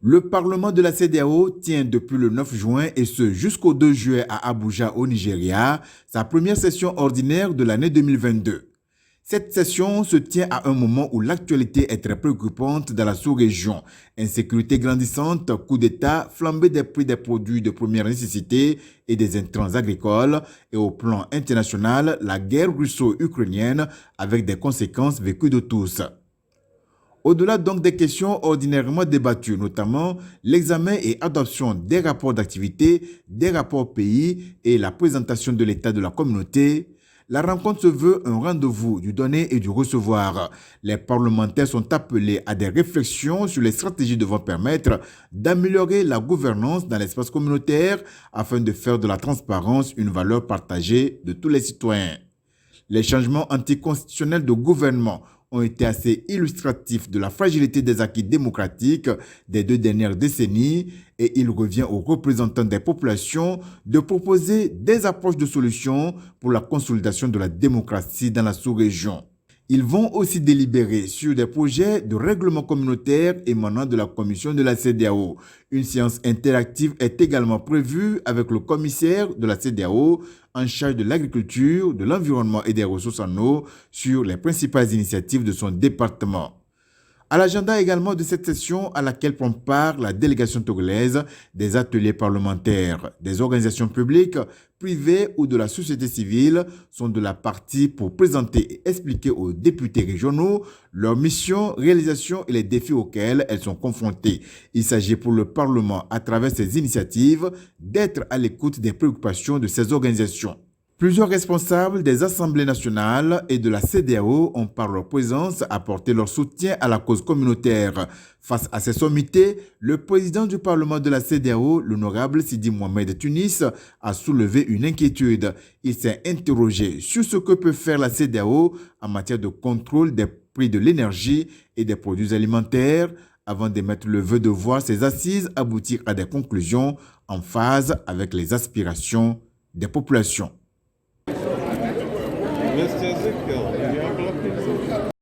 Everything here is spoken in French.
Le Parlement de la CEDEAO tient depuis le 9 juin et ce jusqu'au 2 juillet à Abuja au Nigeria, sa première session ordinaire de l'année 2022. Cette session se tient à un moment où l'actualité est très préoccupante dans la sous-région. Insécurité grandissante, coup d'État, flambée des prix des produits de première nécessité et des intrants agricoles, et au plan international, la guerre russo-ukrainienne avec des conséquences vécues de tous. Au-delà donc des questions ordinairement débattues, notamment l'examen et adoption des rapports d'activité, des rapports pays et la présentation de l'état de la communauté, la rencontre se veut un rendez-vous du donner et du recevoir. Les parlementaires sont appelés à des réflexions sur les stratégies devant permettre d'améliorer la gouvernance dans l'espace communautaire afin de faire de la transparence une valeur partagée de tous les citoyens. Les changements anticonstitutionnels de gouvernement ont été assez illustratifs de la fragilité des acquis démocratiques des 2 dernières décennies et il revient aux représentants des populations de proposer des approches de solutions pour la consolidation de la démocratie dans la sous-région. Ils vont aussi délibérer sur des projets de règlement communautaire émanant de la commission de la CEDEAO. Une séance interactive est également prévue avec le commissaire de la CEDEAO en charge de l'agriculture, de l'environnement et des ressources en eau sur les principales initiatives de son département. À l'agenda également de cette session à laquelle prend part la délégation togolaise, des ateliers parlementaires, des organisations publiques, privées ou de la société civile sont de la partie pour présenter et expliquer aux députés régionaux leurs missions, réalisations et les défis auxquels elles sont confrontées. Il s'agit pour le Parlement, à travers ces initiatives, d'être à l'écoute des préoccupations de ces organisations. Plusieurs responsables des assemblées nationales et de la CEDEAO ont par leur présence apporté leur soutien à la cause communautaire. Face à ces sommités, le président du Parlement de la CEDEAO, l'honorable Sidi Mohamed Tunis, a soulevé une inquiétude. Il s'est interrogé sur ce que peut faire la CEDEAO en matière de contrôle des prix de l'énergie et des produits alimentaires, avant d'émettre le vœu de voir ces assises aboutir à des conclusions en phase avec les aspirations des populations.